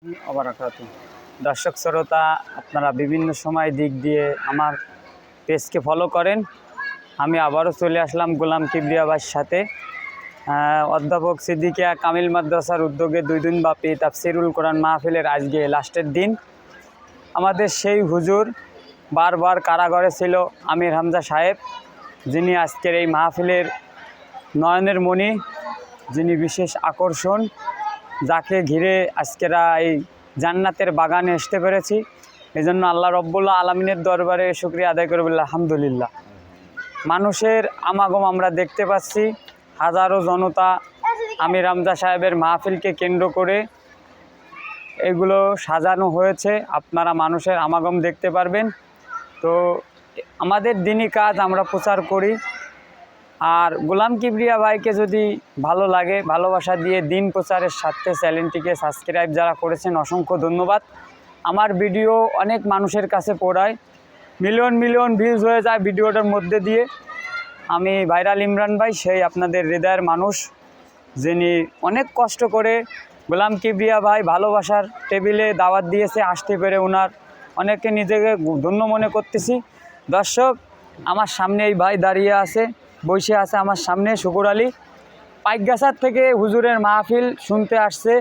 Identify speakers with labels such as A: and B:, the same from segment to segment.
A: ওবারাকাতু। দর্শক শ্রোতা, আপনারা বিভিন্ন সময় দিক দিয়ে আমার পেজকে ফলো করেন। আমি আবারও চলে আসলাম গোলাম কিবরিয়া ভাইয়ের সাথে। অধ্যাপক সিদ্দিকিয়া কামিল মাদ্রাসার উদ্যোগে 2 দিন ব্যাপী তাফসিরুল কোরআন মাহফিলের আজকে লাস্টের দিন। আমাদের সেই হুজুর বারবার কারাগারে ছিল আমির হামজা সাহেব, যিনি আজকের এই মাহফিলের নয়নের মণি, যিনি বিশেষ আকর্ষণ, যাকে ঘিরে আজকেরা এই জান্নাতের বাগানে আসতে পেরেছি। এই জন্য আল্লাহ রব্বুল আলমিনের দরবারে শুকরিয়া আদায় করে বললাম আলহামদুলিল্লাহ। মানুষের আমাগম আমরা দেখতে পাচ্ছি, হাজারো জনতা আমির হামজা সাহেবের মাহফিলকে কেন্দ্র করে এগুলো সাজানো হয়েছে। আপনারা মানুষের আমাগম দেখতে পারবেন। তো আমাদের দিনই কাজ আমরা প্রচার করি। আর গোলাম কিবরিয়া ভাইকে যদি ভালো লাগে, ভালোবাসা দিয়ে দিন প্রচারের সাথে চ্যানেলটিকে সাবস্ক্রাইব যারা করেছেন অসংখ্য ধন্যবাদ। আমার ভিডিও অনেক মানুষের কাছে পড়ায়, মিলিয়ন মিলিয়ন ভিউজ হয়ে যায় ভিডিওটার মধ্যে দিয়ে। আমি ভাইরাল ইমরান ভাই, সেই আপনাদের হৃদয়ের মানুষ, যিনি অনেক কষ্ট করে গোলাম কিবরিয়া ভাই ভালোবাসার টেবিলে দাওয়াত দিয়েছে, আসতে পেরে ওনার অনেকে নিজেকে ধন্য মনে করতেছি। দর্শক, আমার সামনে এই ভাই দাঁড়িয়ে আছে, বসে আছে আমার সামনে, শুকুর আলী, পাইকগাছার থেকে হুজুরের মাহফিল শুনতে আসছে।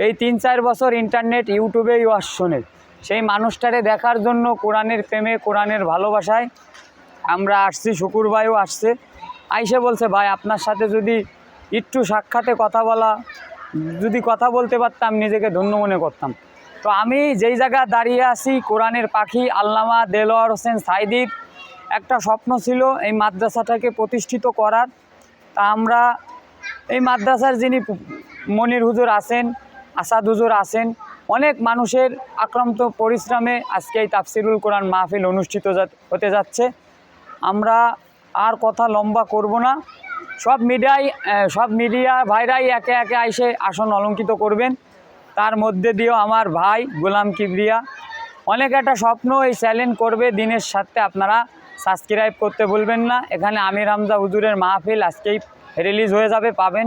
A: এই 3-4 বছর ইন্টারনেট ইউটিউবেই ওয়াজ শোনে। সেই মানুষটারে দেখার জন্য কোরআনের প্রেমে, কোরআনের ভালোবাসায় আমরা আসছি। শুকুর ভাইও আসছে, আইসে বলছে ভাই আপনার সাথে যদি একটু সাক্ষাতে কথা বলতে পারতাম, নিজেকে ধন্য মনে করতাম। তো আমি যেই জায়গায় দাঁড়িয়ে আছি, কোরআনের পাখি আল্লামা দেলোয়ার হোসেন সাইদির একটা স্বপ্ন ছিল এই মাদ্রাসাটাকে প্রতিষ্ঠিত করার। তা আমরা এই মাদ্রাসার যিনি মনির হুজুর আছেন, আসাদ হুজুর আছেন, অনেক মানুষের আক্রান্ত পরিশ্রমে আজকে এই তাফসিরুল কোরআন মাহফিল অনুষ্ঠিত হতে যাচ্ছে। আমরা আর কথা লম্বা করব না। সব মিডিয়া ভাইরাই একে একে আইসে আসন অলঙ্কিত করবেন। তার মধ্যে দিয়েও আমার ভাই গোলাম কিবরিয়া অনেক একটা স্বপ্ন, এই চ্যালেঞ্জ করবে দিনের সাথে। আপনারা সাবস্ক্রাইব করতে ভুলবেন না। এখানে আমির হামজা হুজুরের মাহফিল আজকেই রিলিজ হয়ে যাবে, পাবেন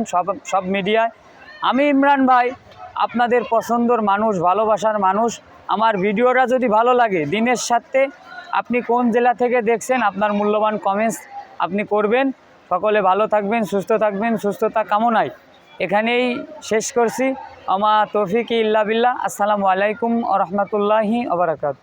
A: সব মিডিয়ায়। আমি ইমরান ভাই, আপনাদের পছন্দর মানুষ, ভালোবাসার মানুষ। আমার ভিডিওটা যদি ভালো লাগে, দিনের সাথে আপনি কোন জেলা থেকে দেখছেন, আপনার মূল্যবান কমেন্টস আপনি করবেন। সকলে ভালো থাকবেন, সুস্থ থাকবেন, সুস্থতা কামনায় এখানেই শেষ করছি। আমা তৌফিক ইল্লা বিল্লাহ। আসসালামু আলাইকুম ওয়া রাহমাতুল্লাহি ওয়া বারাকাতুহু।